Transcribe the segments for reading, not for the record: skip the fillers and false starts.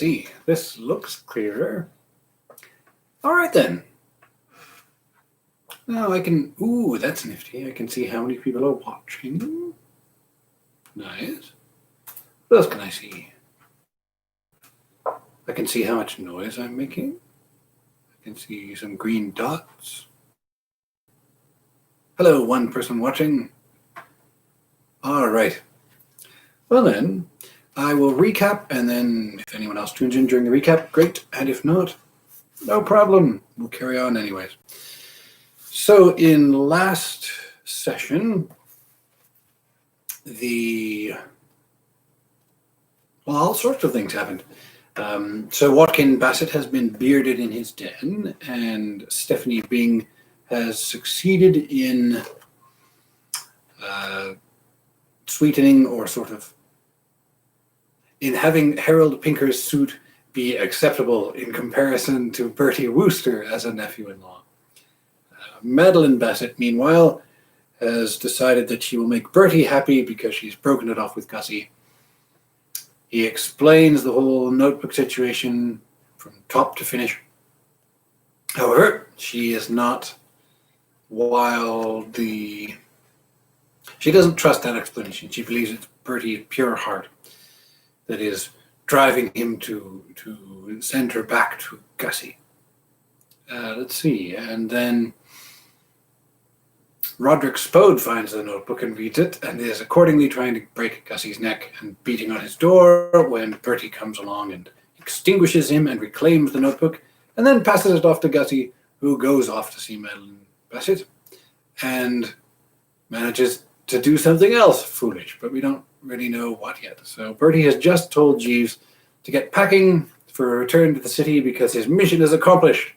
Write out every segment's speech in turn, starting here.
see. This looks clearer. All right, then. Now I can... Ooh, that's nifty. I can see how many people are watching. Nice. What else can I see? I can see how much noise I'm making. I can see some green dots. Hello, one person watching. All right. Well then, I will recap, and then if anyone else tunes in during the recap, great. And if not, no problem. We'll carry on anyways. So in last session, all sorts of things happened. So Watkin Bassett has been bearded in his den, and Stephanie Bing has succeeded in sweetening, or sort of in having Harold Pinker's suit be acceptable in comparison to Bertie Wooster as a nephew-in-law. Madeline Bassett, meanwhile, has decided that she will make Bertie happy because she's broken it off with Gussie. He explains the whole notebook situation from top to finish. However, she is not she doesn't trust that explanation. She believes it's Bertie's pure heart that is driving him to send her back to Gussie. Let's see. And then Roderick Spode finds the notebook and reads it, and is accordingly trying to break Gussie's neck and beating on his door when Bertie comes along and extinguishes him and reclaims the notebook, and then passes it off to Gussie, who goes off to see Madeline Bassett and manages to do something else foolish, but we don't really know what yet. So Bertie has just told Jeeves to get packing for a return to the city because his mission is accomplished.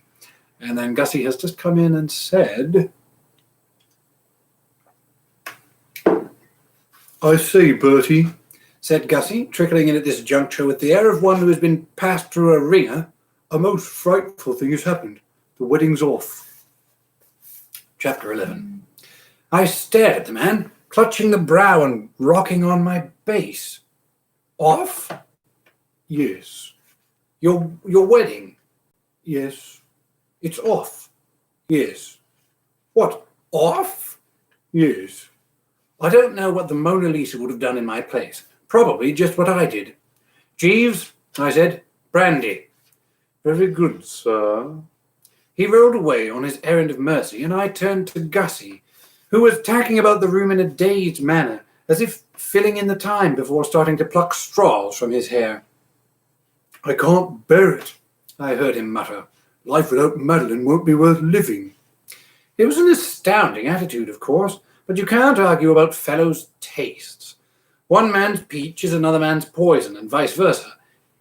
And then Gussie has just come in and said, "I say, Bertie," said Gussie, trickling in at this juncture with the air of one who has been passed through a ringer, "a most frightful thing has happened. The wedding's off." Chapter 11. I stared at the man, clutching the brow and rocking on my base. Off? Yes. Your wedding? Yes. It's off? Yes. What, off? Yes. I don't know what the Mona Lisa would have done in my place. Probably just what I did. Jeeves, I said, brandy. Very good, sir. He rode away on his errand of mercy, and I turned to Gussie, who was tacking about the room in a dazed manner, as if filling in the time before starting to pluck straws from his hair. I can't bear it, I heard him mutter. Life without Madeline won't be worth living. It was an astounding attitude, of course, but you can't argue about fellows' tastes. One man's peach is another man's poison, and vice versa.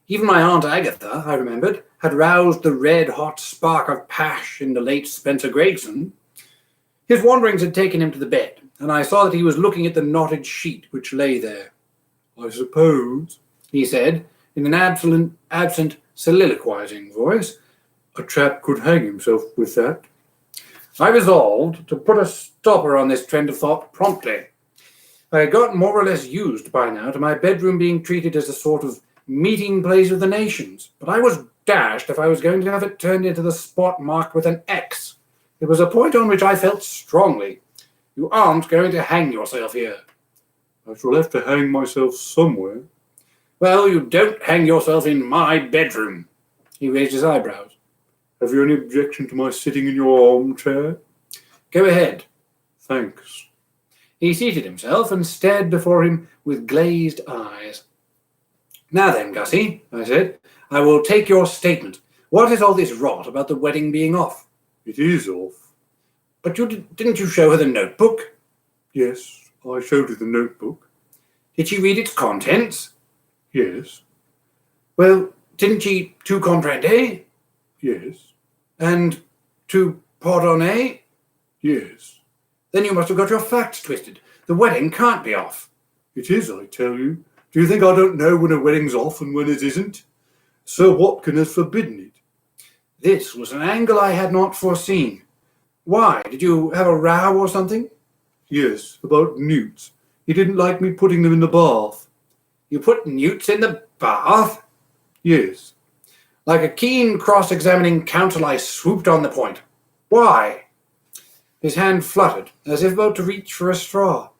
Even my Aunt Agatha, I remembered, had roused the red-hot spark of pash in the late Spencer Gregson. His wanderings had taken him to the bed, and I saw that he was looking at the knotted sheet which lay there. I suppose, he said, in an absent, soliloquizing voice, a chap could hang himself with that. I resolved to put a stopper on this trend of thought promptly. I had got more or less used by now to my bedroom being treated as a sort of meeting place of the nations, but I was dashed if I was going to have it turned into the spot marked with an X. It was a point on which I felt strongly. You aren't going to hang yourself here. I shall have to hang myself somewhere. Well, you don't hang yourself in my bedroom. He raised his eyebrows. Have you any objection to my sitting in your armchair? Go ahead. Thanks. He seated himself and stared before him with glazed eyes. Now then, Gussie, I said, I will take your statement. What is all this rot about the wedding being off? It is off. But didn't you show her the notebook? Yes, I showed her the notebook. Did she read its contents? Yes. Well, didn't she tout comprendre? Yes. And tout pardonner? Yes. Then you must have got your facts twisted. The wedding can't be off. It is, I tell you. Do you think I don't know when a wedding's off and when it isn't? Sir Watkin has forbidden it. This was an angle I had not foreseen. Why? Did you have a row or something? Yes, about newts. He didn't like me putting them in the bath. You put newts in the bath? Yes. Like a keen cross-examining counsel, I swooped on the point. Why? His hand fluttered, as if about to reach for a straw.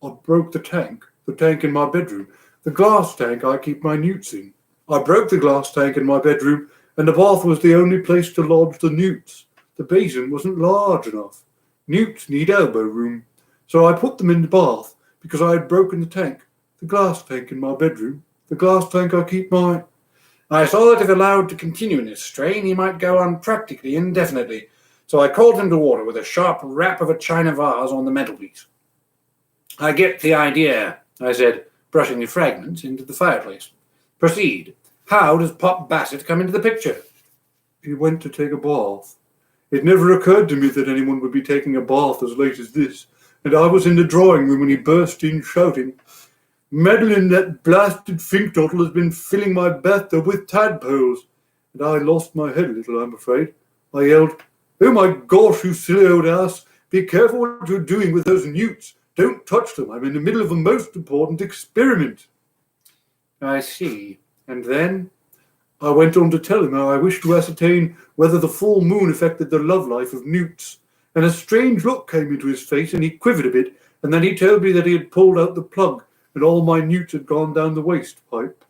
I broke the tank in my bedroom, the glass tank I keep my newts in. I broke the glass tank in my bedroom, and the bath was the only place to lodge the newts. The basin wasn't large enough. Newts need elbow room. So I put them in the bath, because I had broken the glass tank in my bedroom, the glass tank I keep my... I saw that if allowed to continue in this strain, he might go on practically indefinitely, so I called him to order with a sharp rap of a china vase on the mantelpiece. I get the idea, I said, brushing the fragments into the fireplace. Proceed. How does Pop Bassett come into the picture? He went to take a bath. It never occurred to me that anyone would be taking a bath as late as this, and I was in the drawing room when he burst in shouting, Madeline, that blasted Finkdottle has been filling my bathtub with tadpoles. And I lost my head a little, I'm afraid. I yelled, Oh my gosh, you silly old ass. Be careful what you're doing with those newts. Don't touch them. I'm in the middle of a most important experiment. I see. And then? I went on to tell him how I wished to ascertain whether the full moon affected the love life of newts. And a strange look came into his face and he quivered a bit. And then he told me that he had pulled out the plug and all my newts had gone down the waste pipe.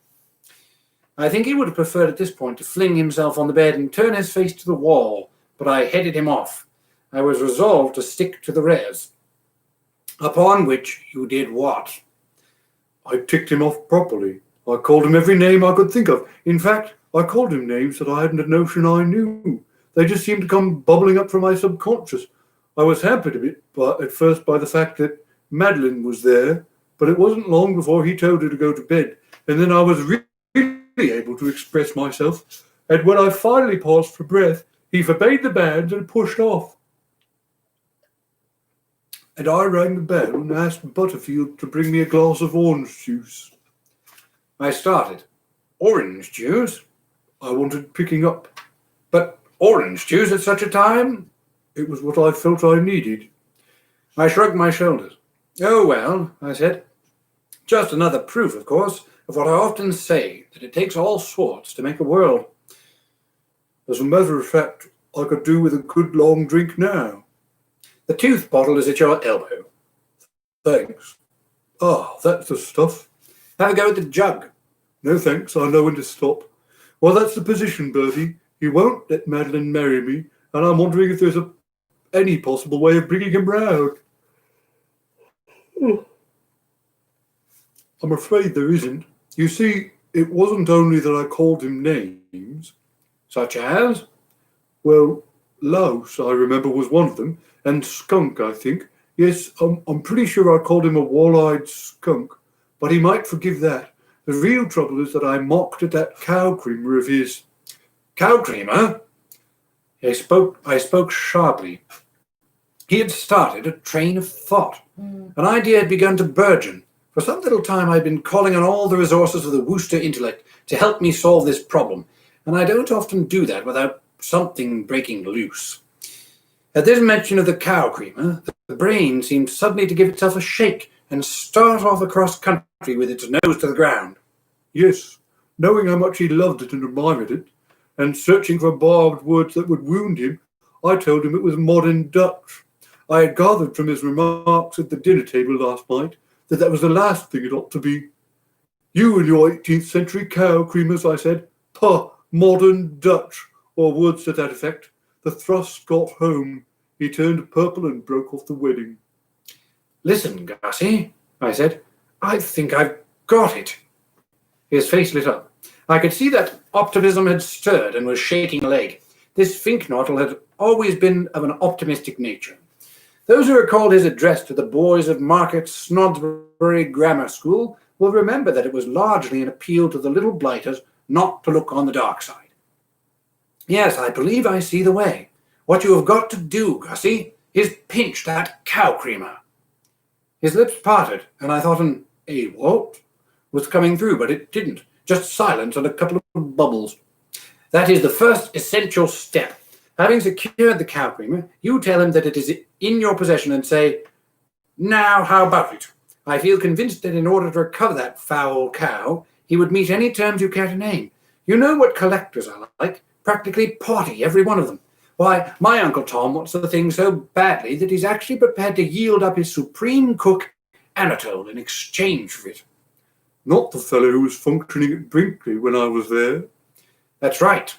I think he would have preferred at this point to fling himself on the bed and turn his face to the wall, but I headed him off. I was resolved to stick to the res. Upon which you did what? I ticked him off properly. I called him every name I could think of. In fact, I called him names that I hadn't a notion I knew. They just seemed to come bubbling up from my subconscious. I was hampered a bit at first by the fact that Madeline was there, but it wasn't long before he told her to go to bed, and then I was really able to express myself, and when I finally paused for breath, he forbade the band and pushed off. And I rang the bell and asked Butterfield to bring me a glass of orange juice. I started. Orange juice? I wanted picking up. But orange juice at such a time? It was what I felt I needed. I shrugged my shoulders. Oh, well, I said. Just another proof, of course, of what I often say, that it takes all sorts to make a world. As a matter of fact, I could do with a good long drink now. The tooth bottle is at your elbow. Thanks. Ah, that's the stuff. Have a go at the jug. No thanks, I know when to stop. Well, that's the position, Bertie. He won't let Madeline marry me, and I'm wondering if there's any possible way of bringing him round. I'm afraid there isn't. You see, it wasn't only that I called him names. Such as? Well, Louse, I remember, was one of them, and Skunk, I think. Yes, I'm pretty sure I called him a wall-eyed skunk, but he might forgive that. The real trouble is that I mocked at that cow creamer of his. Cow creamer? I spoke sharply. He had started a train of thought. An idea had begun to burgeon. For some little time I'd been calling on all the resources of the Wooster intellect to help me solve this problem, and I don't often do that without something breaking loose. At this mention of the cow creamer, the brain seemed suddenly to give itself a shake and start off across country with its nose to the ground. Yes, knowing how much he loved it and admired it, and searching for barbed words that would wound him, I told him it was modern Dutch. I had gathered from his remarks at the dinner table last night that was the last thing it ought to be. You and your 18th century cow creamers, I said. Pah, modern Dutch, or words to that effect. The thrust got home. He turned purple and broke off the wedding. Listen, Gussie, I said. I think I've got it. His face lit up. I could see that optimism had stirred and was shaking a leg. This Finknottle had always been of an optimistic nature. Those who recalled his address to the boys of Market Snodsbury Grammar School will remember that it was largely an appeal to the little blighters not to look on the dark side. Yes, I believe I see the way. What you have got to do, Gussie, is pinch that cow creamer. His lips parted, and I thought an what was coming through, but it didn't. Just silence and a couple of bubbles. That is the first essential step. Having secured the cow creamer, you tell him that it is in your possession and say, Now, how about it? I feel convinced that in order to recover that foul cow, he would meet any terms you care to name. You know what collectors are like, practically potty, every one of them. Why, my Uncle Tom wants the thing so badly that he's actually prepared to yield up his supreme cook, Anatole, in exchange for it. Not the fellow who was functioning at Brinkley when I was there. That's right.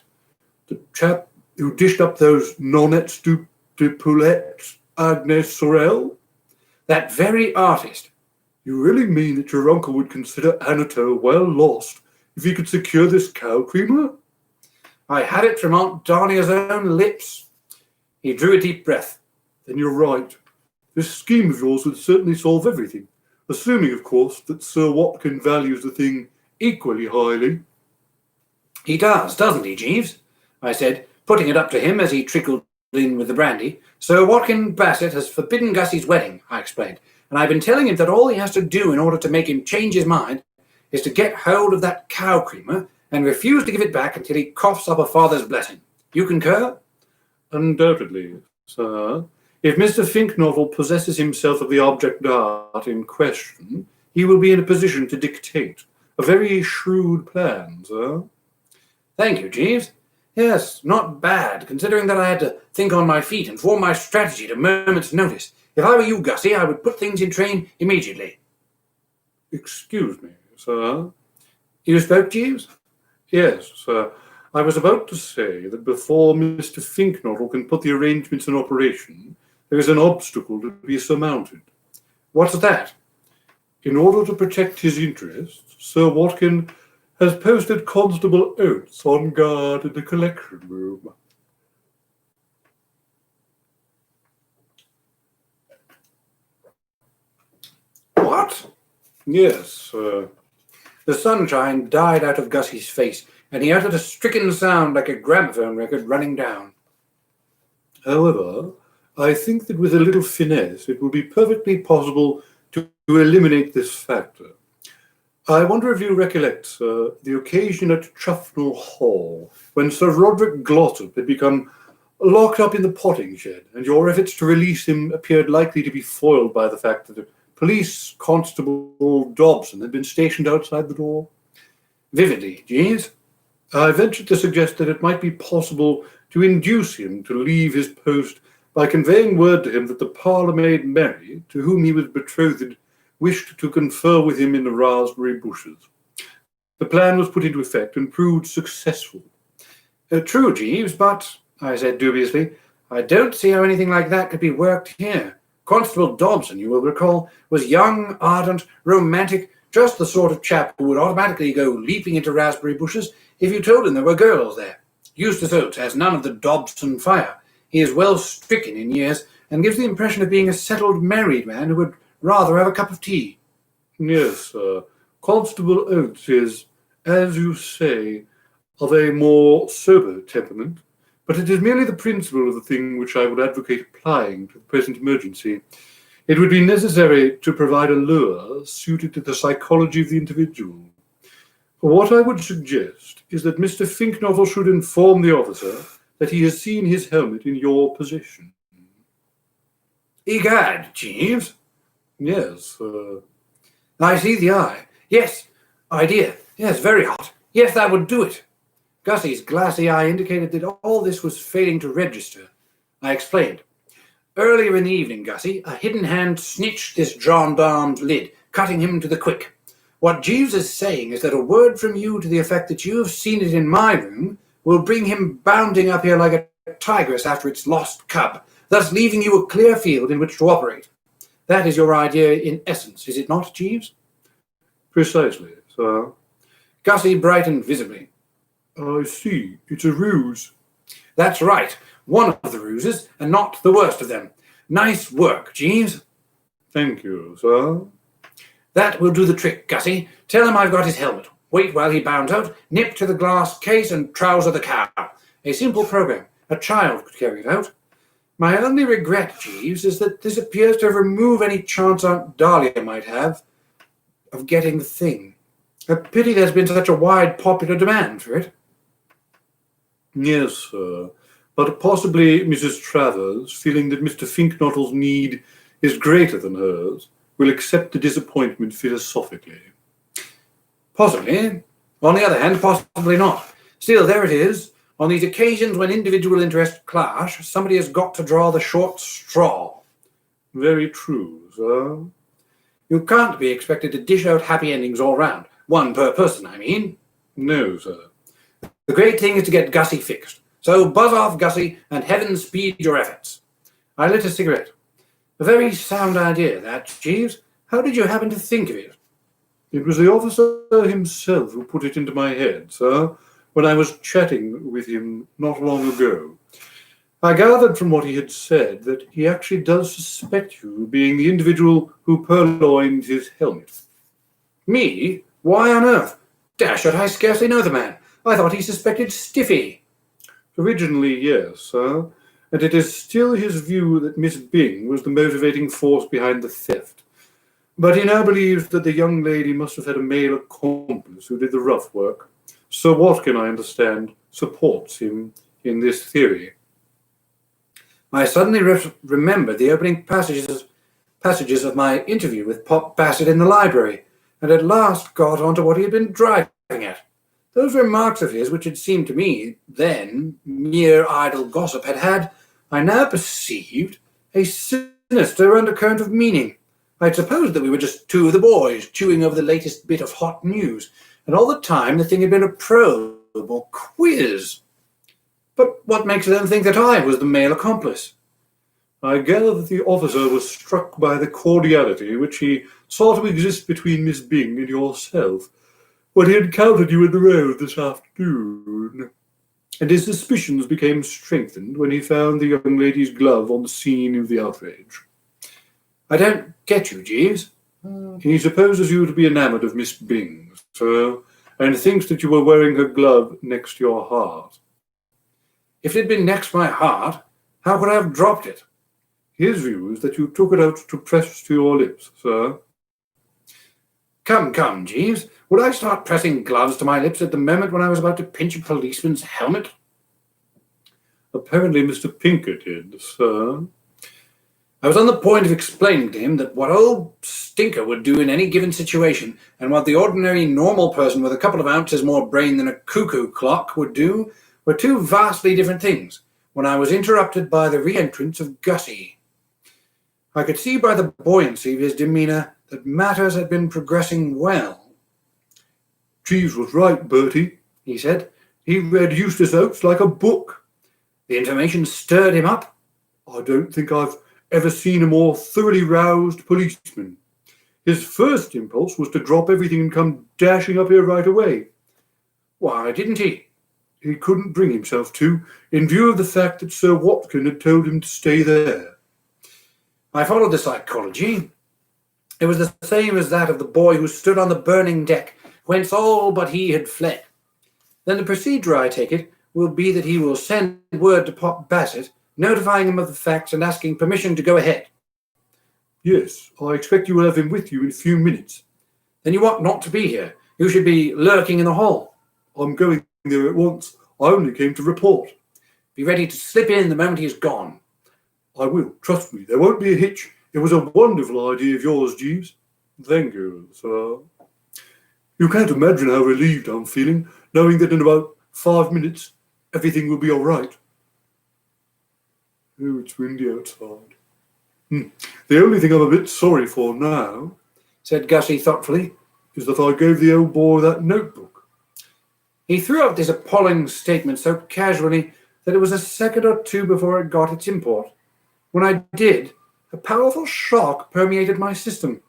The chap who dished up those nonettes de poulettes, Agnes Sorel? That very artist. You really mean that your uncle would consider Anatole well lost if he could secure this cow creamer? I had it from Aunt Dahlia's own lips. He drew a deep breath. Then you're right. This scheme of yours would certainly solve everything, assuming, of course, that Sir Watkin values the thing equally highly. He does, doesn't he, Jeeves? I said, putting it up to him as he trickled in with the brandy. Sir Watkin Bassett has forbidden Gussie's wedding, I explained, and I've been telling him that all he has to do in order to make him change his mind is to get hold of that cow creamer and refuse to give it back until he coughs up a father's blessing. You concur? Undoubtedly, sir. If Mr. Finknovel possesses himself of the object d'art in question, he will be in a position to dictate. A very shrewd plan, sir. Thank you, Jeeves. Yes, not bad, considering that I had to think on my feet and form my strategy at a moment's notice. If I were you, Gussie, I would put things in train immediately. Excuse me, sir. You spoke, Jeeves? Yes, sir. I was about to say that before Mr. Finknovel can put the arrangements in operation, there is an obstacle to be surmounted. What's that? In order to protect his interests, Sir Watkin has posted Constable Oates on guard in the collection room. What? Yes, sir. The sunshine died out of Gussie's face, and he uttered a stricken sound like a gramophone record running down. However, I think that with a little finesse it will be perfectly possible to eliminate this factor. I wonder if you recollect, sir, the occasion at Chuffnell Hall, when Sir Roderick Glossop had become locked up in the potting shed, and your efforts to release him appeared likely to be foiled by the fact that Police Constable Dobson had been stationed outside the door? Vividly, Jeeves. I ventured to suggest that it might be possible to induce him to leave his post by conveying word to him that the parlour-maid Mary, to whom he was betrothed, wished to confer with him in the raspberry bushes. The plan was put into effect and proved successful. True, Jeeves, but, I said dubiously, I don't see how anything like that could be worked here. Constable Dobson, you will recall, was young, ardent, romantic, just the sort of chap who would automatically go leaping into raspberry bushes if you told him there were girls there. Eustace Oates has none of the Dobson fire. He is well stricken in years and gives the impression of being a settled married man who would rather have a cup of tea. Yes, sir. Constable Oates is, as you say, of a more sober temperament, but it is merely the principle of the thing which I would advocate applying to the present emergency. It would be necessary to provide a lure suited to the psychology of the individual. What I would suggest is that Mr. Finknovel should inform the officer that he has seen his helmet in your possession. Egad, Jeeves. Yes, I see the eye. Yes, idea. Yes, very hot. Yes, that would do it. Gussie's glassy eye indicated that all this was failing to register. I explained. Earlier in the evening, Gussie, a hidden hand snitched this gendarme's lid, cutting him to the quick. What Jeeves is saying is that a word from you to the effect that you have seen it in my room will bring him bounding up here like a tigress after its lost cub, thus leaving you a clear field in which to operate. That is your idea in essence, is it not, Jeeves? Precisely, sir. Gussie brightened visibly. I see. It's a ruse. That's right. One of the ruses, and not the worst of them. Nice work, Jeeves. Thank you, sir. That will do the trick, Gussie. Tell him I've got his helmet. Wait while he bounds out, nip to the glass case and trouser the cow. A simple program. A child could carry it out. My only regret, Jeeves, is that this appears to remove any chance Aunt Dahlia might have of getting the thing. A pity there's been such a wide popular demand for it. Yes, sir. But possibly Mrs. Travers, feeling that Mr. Finknovel's need is greater than hers, will accept the disappointment philosophically. Possibly. On the other hand, possibly not. Still, there it is. On these occasions when individual interests clash, somebody has got to draw the short straw. Very true, sir. You can't be expected to dish out happy endings all round. One per person, I mean. No, sir. The great thing is to get Gussie fixed. So buzz off, Gussie, and heaven speed your efforts. I lit a cigarette. A very sound idea, that, Jeeves. How did you happen to think of it? It was the officer himself who put it into my head, sir, when I was chatting with him not long ago. I gathered from what he had said that he actually does suspect you of being the individual who purloined his helmet. Me? Why on earth? Dash it, I scarcely know the man. I thought he suspected Stiffy. Originally, yes, sir, and it is still his view that Miss Byng was the motivating force behind the theft. But he now believes that the young lady must have had a male accomplice who did the rough work. Sir Watkin, I understand, supports him in this theory. I suddenly remembered the opening passages of my interview with Pop Bassett in the library, and at last got onto what he had been driving at. Those remarks of his, which had seemed to me then mere idle gossip, had, I now perceived, a sinister undercurrent of meaning. I'd supposed that we were just two of the boys chewing over the latest bit of hot news, and all the time the thing had been a probe or quiz. But what makes them think that I was the male accomplice? I gather that the officer was struck by the cordiality which he saw to exist between Miss Byng and yourself when he encountered you in the road this afternoon, and his suspicions became strengthened when he found the young lady's glove on the scene of the outrage. I don't get you, Jeeves. He supposes you to be enamoured of Miss Byng, sir, and thinks that you were wearing her glove next to your heart. If it had been next my heart, how could I have dropped it? His view is that you took it out to press to your lips, sir. Come, Jeeves. Would I start pressing gloves to my lips at the moment when I was about to pinch a policeman's helmet? Apparently Mr. Pinker did, sir. I was on the point of explaining to him that what old Stinker would do in any given situation and what the ordinary normal person with a couple of ounces more brain than a cuckoo clock would do were two vastly different things, when I was interrupted by the re-entrance of Gussie. I could see by the buoyancy of his demeanour that matters had been progressing well. Jeeves was right, Bertie, he said. He read Eustace Oates like a book. The information stirred him up. I don't think I've ever seen a more thoroughly roused policeman. His first impulse was to drop everything and come dashing up here right away. Why didn't he? He couldn't bring himself to, in view of the fact that Sir Watkin had told him to stay there. I followed the psychology. It was the same as that of the boy who stood on the burning deck, whence all but he had fled. Then the procedure, I take it, will be that he will send word to Pop Bassett, notifying him of the facts and asking permission to go ahead. Yes, I expect you will have him with you in a few minutes. Then you ought not to be here. You should be lurking in the hall. I'm going there at once. I only came to report. Be ready to slip in the moment he is gone. I will, trust me. There won't be a hitch. It was a wonderful idea of yours, Jeeves. Thank you, sir. You can't imagine how relieved I'm feeling, knowing that in about 5 minutes, everything will be all right. Oh, it's windy outside. The only thing I'm a bit sorry for now, said Gussie thoughtfully, is that I gave the old boy that notebook. He threw out this appalling statement so casually that it was a second or two before it got its import. When I did, a powerful shock permeated my system.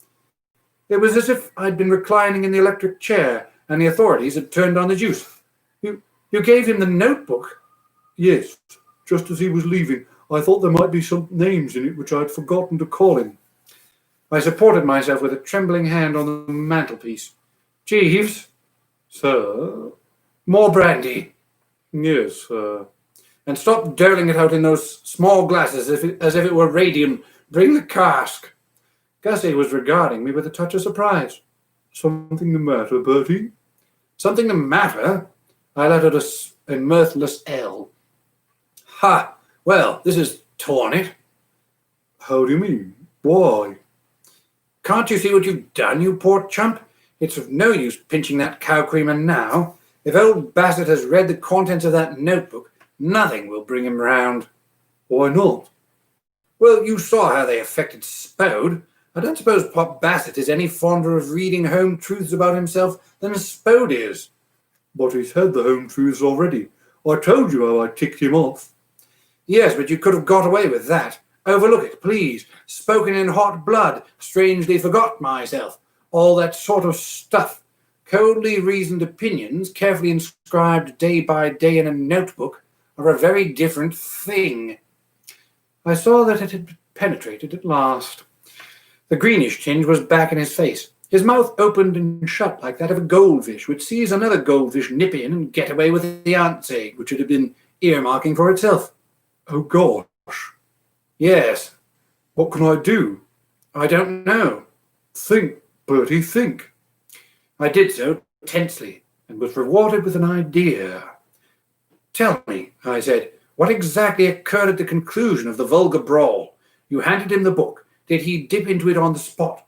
It was as if I'd been reclining in the electric chair and the authorities had turned on the juice. You gave him the notebook? Yes, just as he was leaving. I thought there might be some names in it which I'd forgotten to call him. I supported myself with a trembling hand on the mantelpiece. Jeeves? Sir? More brandy. Yes, sir. And stop doling it out in those small glasses as if it were radium. Bring the cask. Gussie was regarding me with a touch of surprise. Something the matter, Bertie? Something the matter? I let out a mirthless L. Ha! Well, this has torn it. How do you mean? Why? Can't you see what you've done, you poor chump? It's of no use pinching that cow creamer now. If old Bassett has read the contents of that notebook, nothing will bring him round. Why not? Well, you saw how they affected Spode. I don't suppose Pop Bassett is any fonder of reading home truths about himself than Spode is. But he's had the home truths already. I told you how I ticked him off. Yes, but you could have got away with that. Overlook it, please. Spoken in hot blood. Strangely forgot myself. All that sort of stuff. Coldly reasoned opinions, carefully inscribed day by day in a notebook, are a very different thing. I saw that it had penetrated at last. The greenish tinge was back in his face. His mouth opened and shut like that of a goldfish, which sees another goldfish nip in and get away with the aunt's egg, which it had been earmarking for itself. Oh, gosh. Yes. What can I do? I don't know. Think, Bertie, think. I did so tensely, and was rewarded with an idea. Tell me, I said, what exactly occurred at the conclusion of the vulgar brawl? You handed him the book. Did he dip into it on the spot?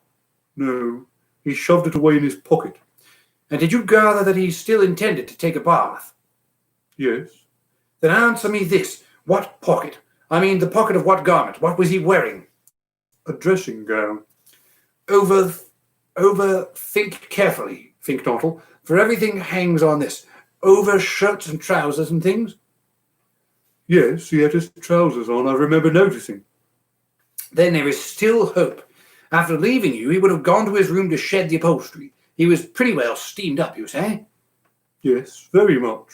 No, he shoved it away in his pocket. And did you gather that he still intended to take a bath? Yes. Then answer me this. What pocket? I mean, the pocket of what garment? What was he wearing? A dressing gown. Think carefully, Finknottle, for everything hangs on this. Over shirts and trousers and things? Yes, he had his trousers on, I remember noticing. Then there is still hope. After leaving you, he would have gone to his room to shed the upholstery. He was pretty well steamed up, you say? Yes, very much.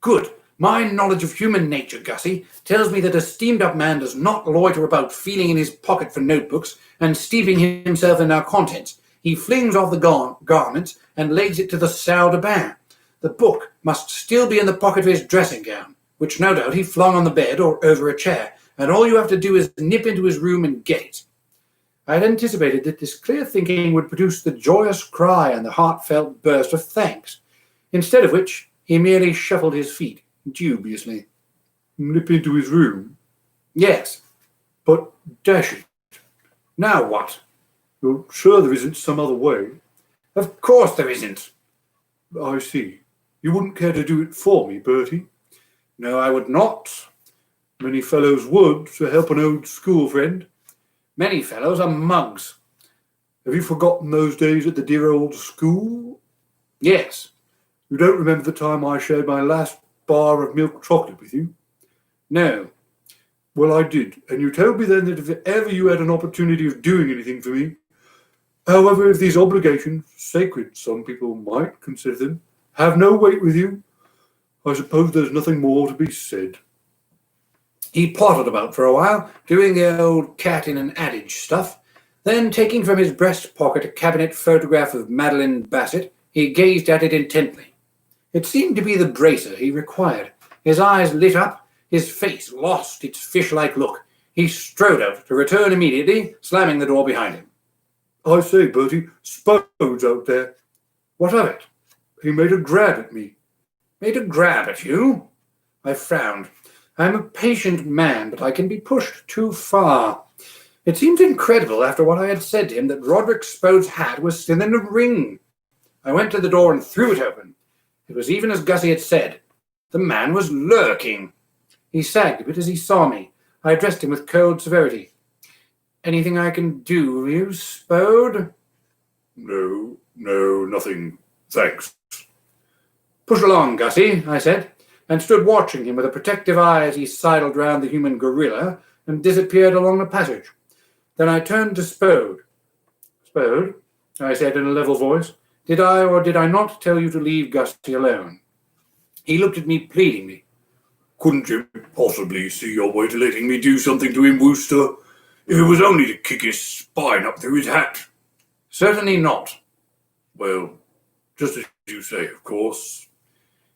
Good. My knowledge of human nature, Gussie, tells me that a steamed-up man does not loiter about feeling in his pocket for notebooks and steeping himself in their contents. He flings off the garments and legs it to the salle de bain. The book must still be in the pocket of his dressing gown, which no doubt he flung on the bed or over a chair, and all you have to do is nip into his room and get it. I had anticipated that this clear thinking would produce the joyous cry and the heartfelt burst of thanks, instead of which he merely shuffled his feet dubiously. Nip into his room? Yes. But, dash it. Now what? You're sure there isn't some other way? Of course there isn't. I see. You wouldn't care to do it for me, Bertie? No, I would not. Many fellows would, to help an old school friend. Many fellows are mugs. Have you forgotten those days at the dear old school? Yes. You don't remember the time I shared my last bar of milk chocolate with you? No. Well, I did, and you told me then that if ever you had an opportunity of doing anything for me, however, if these obligations, sacred some people might consider them, have no weight with you, I suppose there's nothing more to be said. He pottered about for a while, doing the old cat in an adage stuff. Then, taking from his breast pocket a cabinet photograph of Madeline Bassett, he gazed at it intently. It seemed to be the bracer he required. His eyes lit up, his face lost its fish-like look. He strode out, to return immediately, slamming the door behind him. I say, Bertie, Spode's out there. What of it? He made a grab at me. Made a grab at you? I frowned. I'm a patient man, but I can be pushed too far. It seems incredible, after what I had said to him, that Roderick Spode's hat was still in a ring. I went to the door and threw it open. It was even as Gussie had said. The man was lurking. He sagged a bit as he saw me. I addressed him with cold severity. Anything I can do for you, Spode? No, nothing. Thanks. Push along, Gussie, I said, and stood watching him with a protective eye as he sidled round the human gorilla and disappeared along the passage. Then I turned to Spode. Spode, I said in a level voice, did I or did I not tell you to leave Gussie alone? He looked at me pleadingly. Couldn't you possibly see your way to letting me do something to him, Wooster? If it was only to kick his spine up through his hat. Certainly not. Well, just as you say, of course.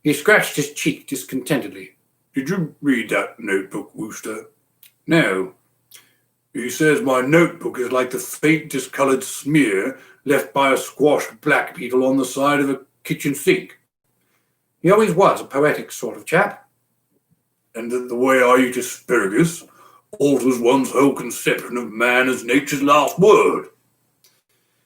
He scratched his cheek discontentedly. Did you read that notebook, Wooster? No. He says my notebook is like the faintest coloured smear left by a squashed black beetle on the side of a kitchen sink. He always was a poetic sort of chap. And that the way I eat asparagus alters one's whole conception of man as nature's last word.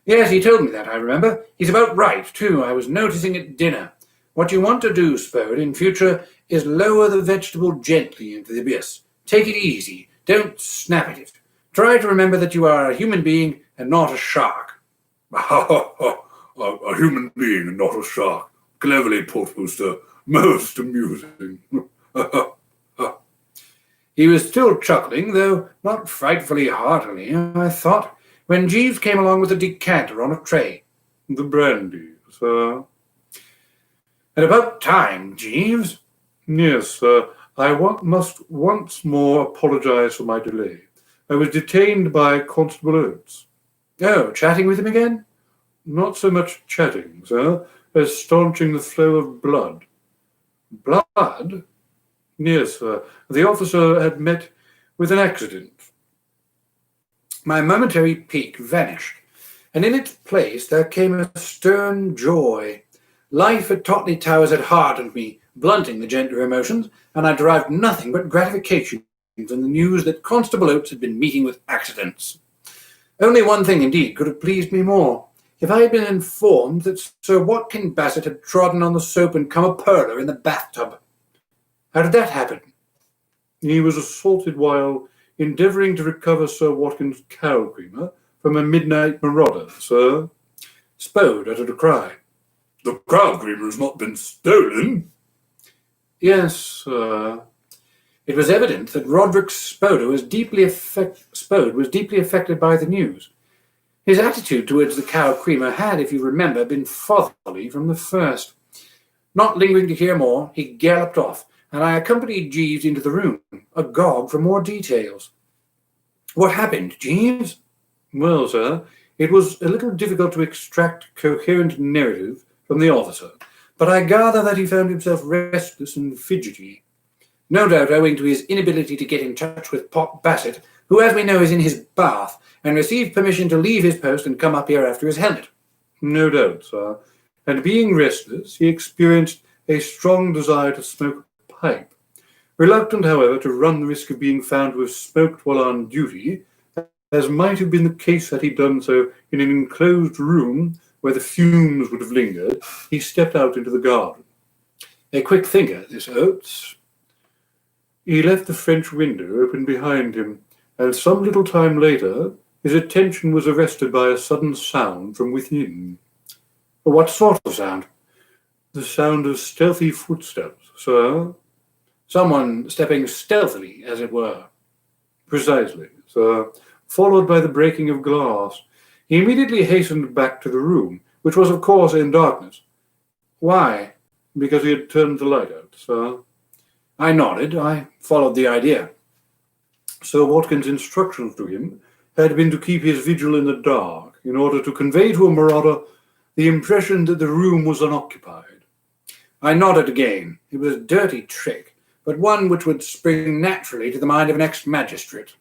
Yes, he told me that, I remember. He's about right, too. I was noticing at dinner. What you want to do, Spode, in future is lower the vegetable gently into the abyss. Take it easy. Don't snap at it. Try to remember that you are a human being and not a shark. A human being and not a shark. Cleverly put, Wooster. Most amusing. He was still chuckling, though not frightfully heartily, I thought, when Jeeves came along with a decanter on a tray. The brandy, sir. At about time, Jeeves. Yes, sir. I must once more apologize for my delay. I was detained by Constable Oates. Oh, chatting with him again? Not so much chatting, sir, as staunching the flow of blood. Blood? Yes, sir. The officer had met with an accident. My momentary pique vanished, and in its place there came a stern joy. Life at Totley Towers had hardened me, blunting the gentler emotions, and I derived nothing but gratification from the news that Constable Oates had been meeting with accidents. Only one thing, indeed, could have pleased me more. If I had been informed that Sir Watkin Bassett had trodden on the soap and come a purler in the bathtub. How did that happen? He was assaulted while endeavouring to recover Sir Watkin's cow creamer from a midnight marauder, sir. Spode uttered a cry. The cow creamer has not been stolen? Yes, sir. It was evident that Roderick Spode was deeply affected by the news. His attitude towards the cow creamer had, if you remember, been fatherly from the first. Not lingering to hear more, he galloped off, and I accompanied Jeeves into the room, agog for more details. What happened, Jeeves? Well, sir, it was a little difficult to extract coherent narrative from the officer, but I gather that he found himself restless and fidgety. No doubt owing to his inability to get in touch with Pop Bassett, who, as we know, is in his bath, and received permission to leave his post and come up here after his helmet. No doubt, sir. And being restless, he experienced a strong desire to smoke a pipe. Reluctant, however, to run the risk of being found to have smoked while on duty, as might have been the case had he done so in an enclosed room where the fumes would have lingered, he stepped out into the garden. A quick thinker, this Oates. He left the French window open behind him, and some little time later his attention was arrested by a sudden sound from within. What sort of sound? The sound of stealthy footsteps, sir. Someone stepping stealthily, as it were. Precisely, sir, followed by the breaking of glass. He immediately hastened back to the room, which was, of course, in darkness. Why? Because he had turned the light out, sir. I nodded. I followed the idea. Sir Watkin's instructions to him had been to keep his vigil in the dark, in order to convey to a marauder the impression that the room was unoccupied. I nodded again. It was a dirty trick, but one which would spring naturally to the mind of an ex-magistrate.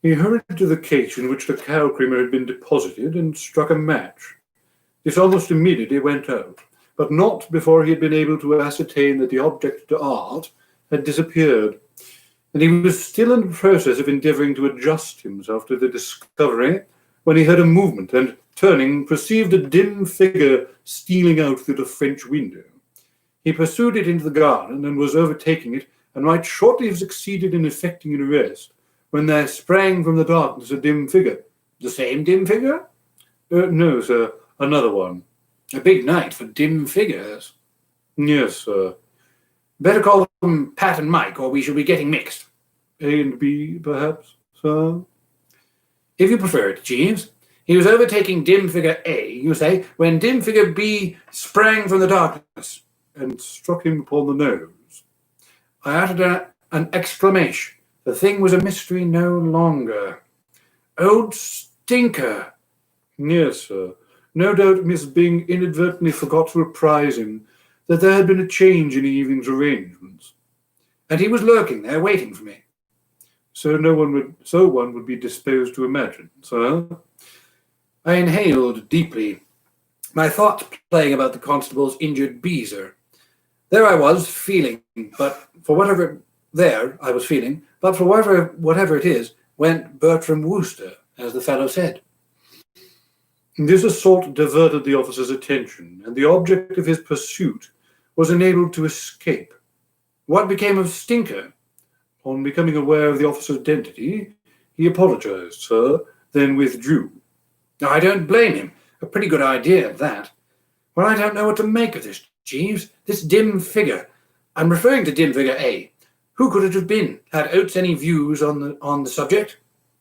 He hurried to the case in which the cow creamer had been deposited and struck a match. This almost immediately went out, but not before he had been able to ascertain that the object to art had disappeared, and he was still in the process of endeavouring to adjust himself to the discovery when he heard a movement and, turning, perceived a dim figure stealing out through the French window. He pursued it into the garden and was overtaking it, and might shortly have succeeded in effecting an arrest, when there sprang from the darkness a dim figure. The same dim figure? No, sir, another one. A big night for dim figures. Yes, sir. Better call them Pat and Mike, or we shall be getting mixed. A and B, perhaps, sir? If you prefer it, Jeeves. He was overtaking dim figure A, you say, when dim figure B sprang from the darkness. And struck him upon the nose. I uttered an exclamation. The thing was a mystery no longer. Old stinker. Yes, sir. No doubt Miss Byng inadvertently forgot to apprise him that there had been a change in the evening's arrangements. And he was lurking there, waiting for me. So one would be disposed to imagine, sir. I inhaled deeply, my thoughts playing about the constable's injured beezer. There I was, feeling, but for whatever it is, went Bertram Wooster, as the fellow said. This assault diverted the officer's attention, and the object of his pursuit was enabled to escape. What became of Stinker? On becoming aware of the officer's identity, he apologized, sir, then withdrew. I don't blame him. A pretty good idea, that. Well, I don't know what to make of this, Jeeves. This dim figure. I'm referring to dim figure A. Who could it have been? Had Oates any views on the subject?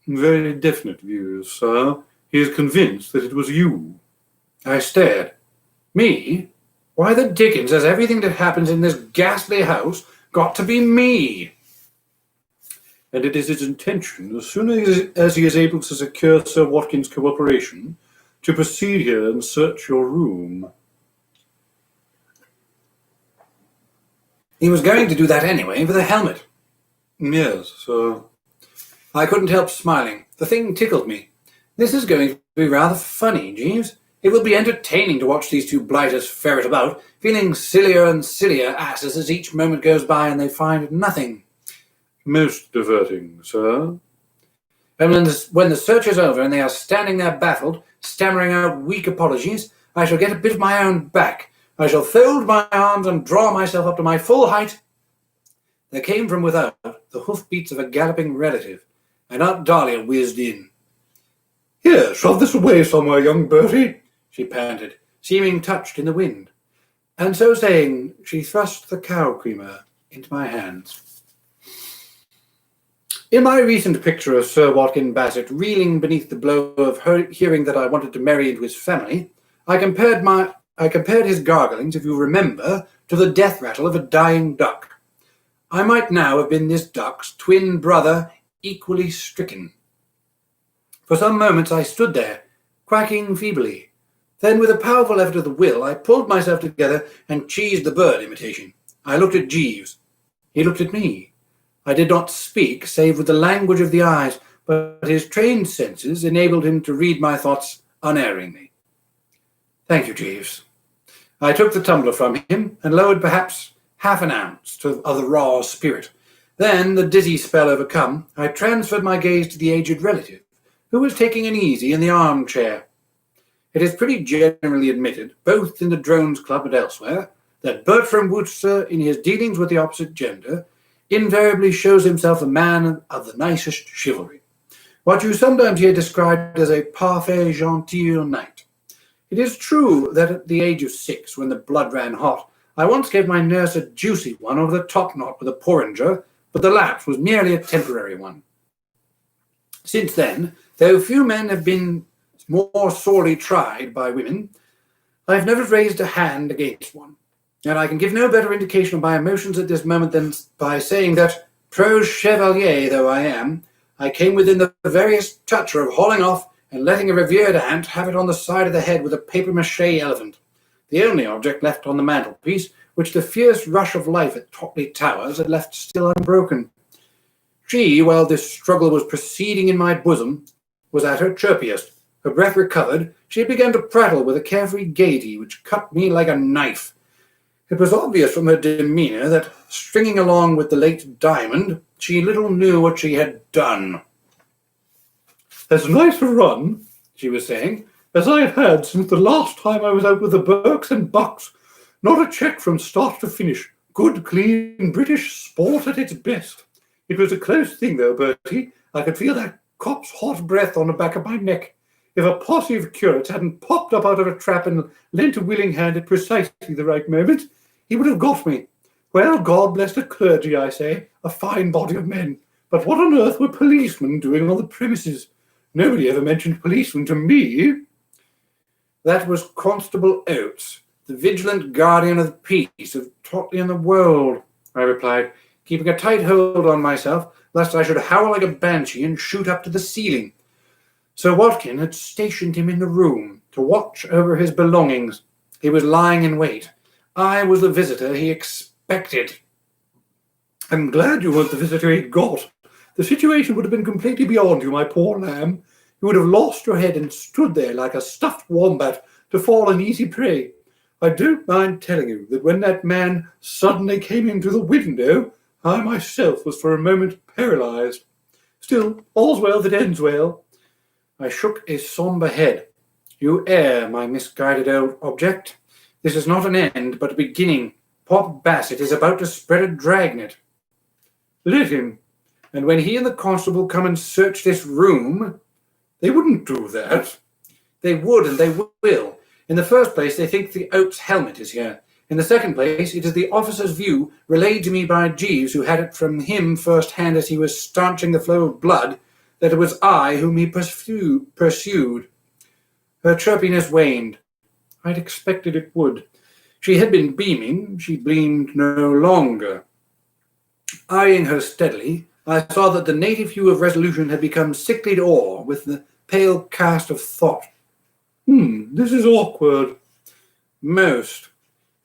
Very definite views, sir. He is convinced that it was you. I stared. Me? Why the dickens has everything that happens in this ghastly house got to be me? And it is his intention, as soon as he is able to secure Sir Watkins' cooperation, to proceed here and search your room. He was going to do that anyway, with a helmet. Yes, sir. I couldn't help smiling. The thing tickled me. This is going to be rather funny, Jeeves. It will be entertaining to watch these two blighters ferret about, feeling sillier and sillier asses as each moment goes by and they find nothing. Most diverting, sir. And when the search is over and they are standing there baffled, stammering out weak apologies, I shall get a bit of my own back. I shall fold my arms and draw myself up to my full height. There came from without the hoofbeats of a galloping relative, and Aunt Dahlia whizzed in. Here, shove this away somewhere, young Bertie, she panted, seeming touched in the wind. And so saying, she thrust the cow creamer into my hands. In my recent picture of Sir Watkin Bassett reeling beneath the blow of hearing that I wanted to marry into his family, I compared his garglings, if you remember, to the death rattle of a dying duck. I might now have been this duck's twin brother, equally stricken. For some moments I stood there, quacking feebly. Then, with a powerful effort of the will, I pulled myself together and cheesed the bird imitation. I looked at Jeeves. He looked at me. I did not speak, save with the language of the eyes, but his trained senses enabled him to read my thoughts unerringly. Thank you, Jeeves. I took the tumbler from him and lowered perhaps half an ounce of the raw spirit. Then, the dizzy spell overcome, I transferred my gaze to the aged relative, who was taking it easy in the armchair. It is pretty generally admitted, both in the Drones Club and elsewhere, that Bertram Wooster, in his dealings with the opposite gender, invariably shows himself a man of the nicest chivalry, what you sometimes hear described as a parfait gentil knight. It is true that at the age of 6, when the blood ran hot, I once gave my nurse a juicy one over the top knot with a porringer, but the lapse was merely a temporary one. Since then, though few men have been more sorely tried by women, I have never raised a hand against one. And I can give no better indication of my emotions at this moment than by saying that, prose chevalier though I am, I came within the veriest toucher of hauling off and letting a revered aunt have it on the side of the head with a papier-mâché elephant, the only object left on the mantelpiece, which the fierce rush of life at Totley Towers had left still unbroken. She, while this struggle was proceeding in my bosom, was at her chirpiest. Her breath recovered, she began to prattle with a carefree gaiety which cut me like a knife. It was obvious from her demeanour that, stringing along with the late Diamond, she little knew what she had done. As nice a run, she was saying, as I have had since the last time I was out with the Burkes and Bucks. Not a check from start to finish. Good, clean British sport at its best. It was a close thing, though, Bertie. I could feel that cop's hot breath on the back of my neck. If a posse of curates hadn't popped up out of a trap and lent a willing hand at precisely the right moment, he would have got me. Well, God bless the clergy, I say, a fine body of men. But what on earth were policemen doing on the premises? Nobody ever mentioned policemen to me. That was Constable Oates, the vigilant guardian of the peace of Totley and the world, I replied, keeping a tight hold on myself, lest I should howl like a banshee and shoot up to the ceiling. Sir Watkin had stationed him in the room to watch over his belongings. He was lying in wait. I was the visitor he expected. I'm glad you weren't the visitor he got. The situation would have been completely beyond you, my poor lamb. You would have lost your head and stood there like a stuffed wombat to fall an easy prey. I don't mind telling you that when that man suddenly came into the window, I myself was for a moment paralyzed. Still, all's well that ends well. I shook a sombre head. You err, my misguided old object. This is not an end, but a beginning. Pop Bassett is about to spread a dragnet. Let him. And when he and the constable come and search this room, they wouldn't do that. They would, and they will. In the first place, they think the Oak's helmet is here. In the second place, it is the officer's view, relayed to me by Jeeves, who had it from him first-hand as he was staunching the flow of blood, that it was I whom he pursued. Her chirpiness waned. I'd expected it would. She had been beaming. She gleamed no longer. Eyeing her steadily, I saw that the native hue of resolution had become sickly awe with the pale cast of thought. This is awkward. Most.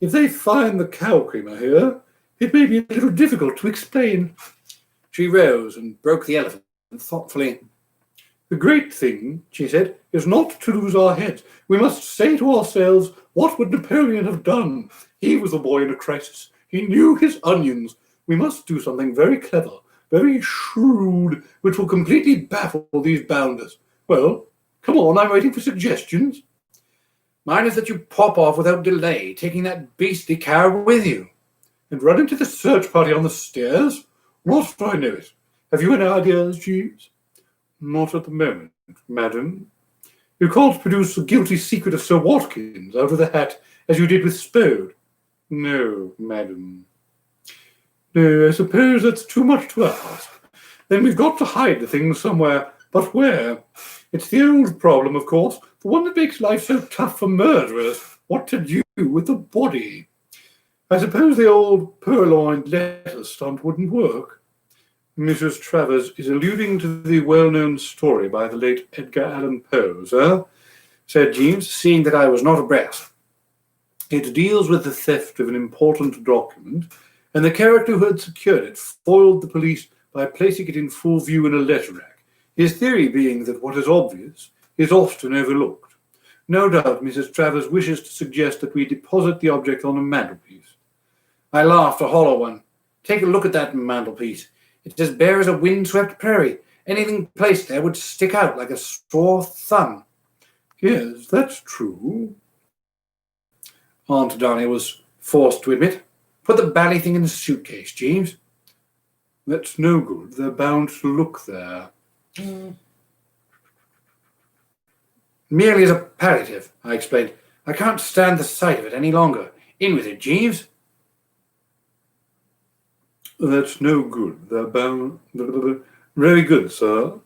If they find the cow creamer here, it may be a little difficult to explain. She rose and broke the elephant thoughtfully. The great thing, she said, is not to lose our heads. We must say to ourselves, what would Napoleon have done? He was a boy in a crisis. He knew his onions. We must do something very clever, very shrewd, which will completely baffle these bounders. Well, come on, I'm waiting for suggestions. Mine is that you pop off without delay, taking that beastly cow with you. And run into the search party on the stairs? Not if I know it. Have you any ideas, Jeeves? Not at the moment, madam. You can't produce the guilty secret of Sir Watkins out of the hat as you did with Spode. No, madam. No, I suppose that's too much to ask. Then we've got to hide the thing somewhere. But where? It's the old problem, of course, the one that makes life so tough for murderers. What to do with the body? I suppose the old purloined letter stunt wouldn't work. Mrs. Travers is alluding to the well-known story by the late Edgar Allan Poe, sir, said Jeeves, seeing that I was not abreast. It deals with the theft of an important document, and the character who had secured it foiled the police by placing it in full view in a letter rack, his theory being that what is obvious is often overlooked. No doubt Mrs. Travers wishes to suggest that we deposit the object on a mantelpiece. I laughed a hollow one. Take a look at that mantelpiece. It's as bare as a windswept prairie. Anything placed there would stick out like a straw thumb. Yes, that's true, Aunt Dahlia was forced to admit. Put the bally thing in the suitcase, Jeeves. That's no good. They're bound to look there. Merely as a palliative, I explained. I can't stand the sight of it any longer. In with it, Jeeves. That's no good. They're bound... Very good, sir.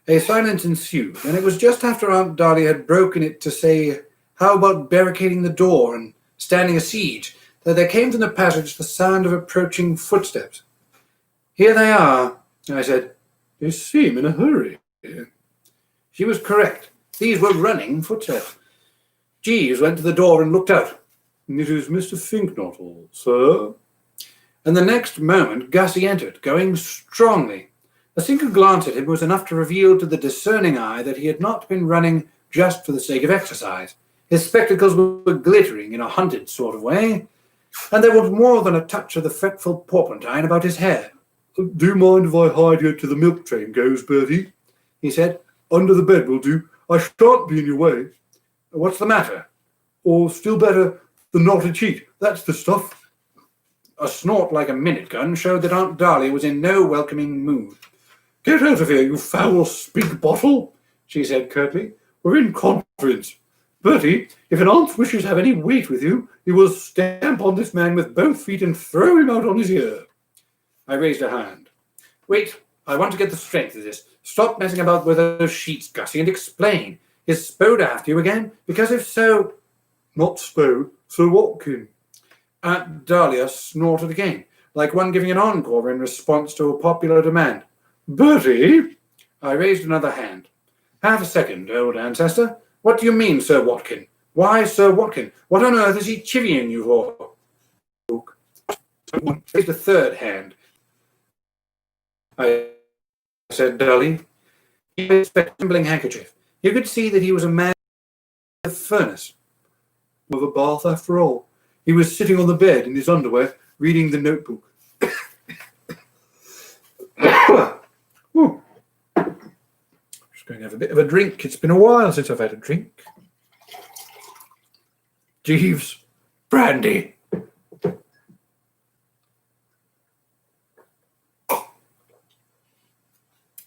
A silence ensued, and it was just after Aunt Dahlia had broken it to say, how about barricading the door and standing a siege, that there came from the passage the sound of approaching footsteps. Here they are, I said. They seem in a hurry. She was correct. These were running footsteps. Jeeves went to the door and looked out. It is Mr. Finknottle, sir. And the next moment Gussie entered, going strongly. A single glance at him was enough to reveal to the discerning eye that he had not been running just for the sake of exercise. His spectacles were glittering in a hunted sort of way, and there was more than a touch of the fretful porpentine about his hair. Do you mind if I hide here till the milk train goes, Bertie? He said. Under the bed will do. I shan't be in your way. What's the matter? Or, still better, the knotted sheet. That's the stuff. A snort like a minute gun showed that Aunt Dahlia was in no welcoming mood. Get out of here, you foul spink bottle, she said curtly. We're in conference. Bertie, if an aunt wishes to have any weight with you, you will stamp on this man with both feet and throw him out on his ear. I raised a hand. Wait, I want to get the strength of this. Stop messing about with those sheets, Gussie, and explain. Is Spode after you again? Because if so... Not Spode, Sir Watkin. Aunt Dahlia snorted again, like one giving an encore in response to a popular demand. Bertie? I raised another hand. Half a second, old ancestor. What do you mean, Sir Watkin? Why Sir Watkin? What on earth is he chivying you for? I raised a third hand. I said dully. He was a trembling handkerchief. You could see that he was a man of furnace. With a bath after all. He was sitting on the bed in his underwear, reading the notebook. Just going to have a bit of a drink. It's been a while since I've had a drink. Jeeves, brandy.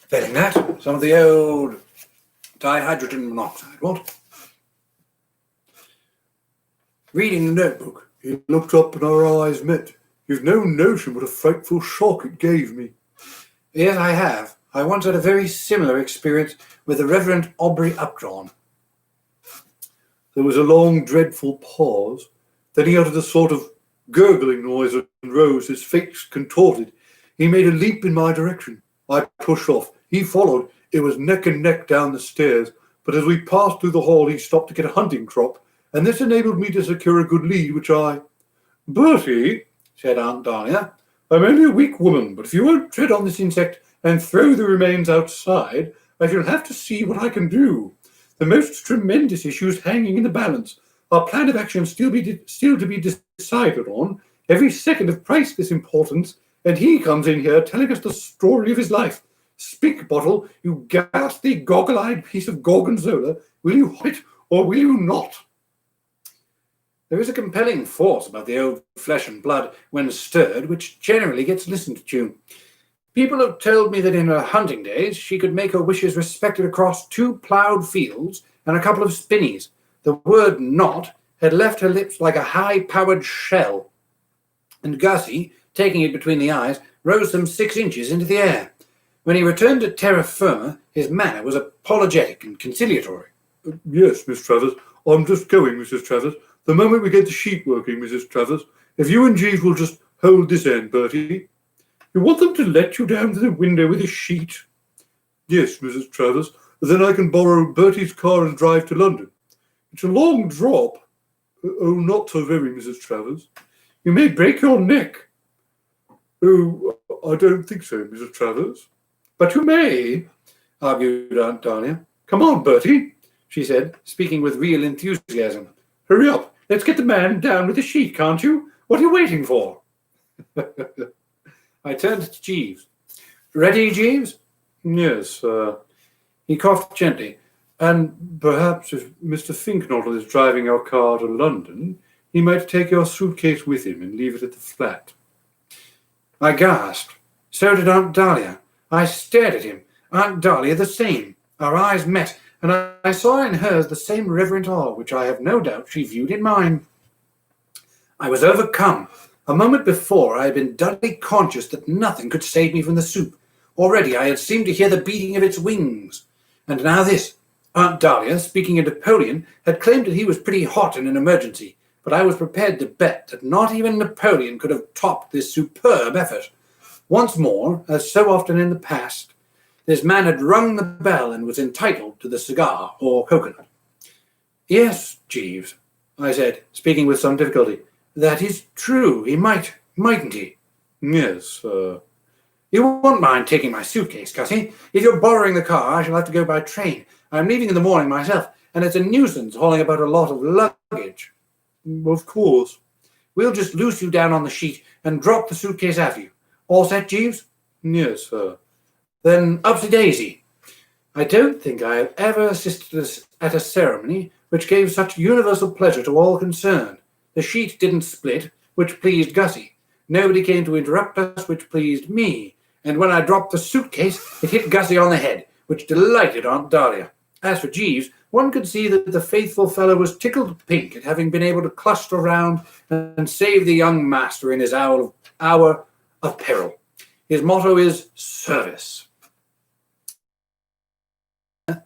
Failing that, some of the old dihydrogen monoxide. What? Reading the notebook. He looked up and our eyes met. You've no notion what a frightful shock it gave me. Yes, I have. I once had a very similar experience with the Reverend Aubrey Upjohn. There was a long, dreadful pause. Then he uttered a sort of gurgling noise and rose, his face contorted. He made a leap in my direction. I pushed off. He followed. It was neck and neck down the stairs, but as we passed through the hall, he stopped to get a hunting crop, and this enabled me to secure a good lead, which I... Bertie, said Aunt Dahlia, I'm only a weak woman, but if you won't tread on this insect and throw the remains outside, I shall have to see what I can do. The most tremendous issues hanging in the balance. Our plan of action still to be decided on. Every second of priceless importance, and he comes in here telling us the story of his life. Speak, Bottle, you ghastly, goggle-eyed piece of gorgonzola. Will you hop it, or will you not? There is a compelling force about the old flesh and blood when stirred, which generally gets listened to. People have told me that in her hunting days she could make her wishes respected across 2 ploughed fields and a couple of spinneys. The word not had left her lips like a high-powered shell, and Gussie, taking it between the eyes, rose some 6 inches into the air. When he returned to terra firma, his manner was apologetic and conciliatory. Yes, Miss Travers. I'm just going, Mrs. Travers. The moment we get the sheet working, Mrs. Travers. If you and Jeeves will just hold this end, Bertie. You want them to let you down to the window with a sheet? Yes, Mrs. Travers. Then I can borrow Bertie's car and drive to London. It's a long drop. Oh, not so very, Mrs. Travers. You may break your neck. Oh, I don't think so, Mrs. Travers. But you may, argued Aunt Dahlia. Come on, Bertie, she said, speaking with real enthusiasm. Hurry up. Let's get the man down with the sheet, can't you? What are you waiting for? I turned to Jeeves. Ready, Jeeves? Yes, He coughed gently. And perhaps if Mr. Finknottle is driving our car to London, he might take your suitcase with him and leave it at the flat. I gasped. So did Aunt Dahlia. I stared at him. Aunt Dahlia the same. Our eyes met, and I saw in hers the same reverent awe which I have no doubt she viewed in mine. I was overcome. A moment before I had been dully conscious that nothing could save me from the soup. Already I had seemed to hear the beating of its wings. And now this. Aunt Dahlia, speaking in Napoleon, had claimed that he was pretty hot in an emergency, but I was prepared to bet that not even Napoleon could have topped this superb effort. Once more, as so often in the past, this man had rung the bell and was entitled to the cigar or coconut. Yes, Jeeves, I said, speaking with some difficulty. That is true. He might, mightn't he? Yes, You won't mind taking my suitcase, Gussie. If you're borrowing the car, I shall have to go by train. I'm leaving in the morning myself, and it's a nuisance hauling about a lot of luggage. Of course. We'll just loose you down on the sheet and drop the suitcase after you. All set, Jeeves? Yes, sir. Then upsy-daisy. I don't think I have ever assisted at a ceremony which gave such universal pleasure to all concerned. The sheet didn't split, which pleased Gussie. Nobody came to interrupt us, which pleased me. And when I dropped the suitcase, it hit Gussie on the head, which delighted Aunt Dahlia. As for Jeeves, one could see that the faithful fellow was tickled pink at having been able to cluster round and save the young master in his hour of peril. His motto is service.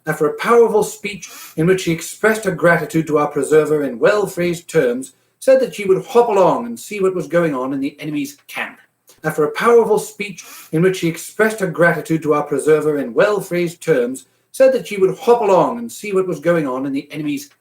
After a powerful speech in which she expressed her gratitude to our preserver in well-phrased terms, said that she would hop along and see what was going on in the enemy's camp. After a powerful speech in which she expressed her gratitude to our preserver in well-phrased terms, said that she would hop along and see what was going on in the enemy's camp.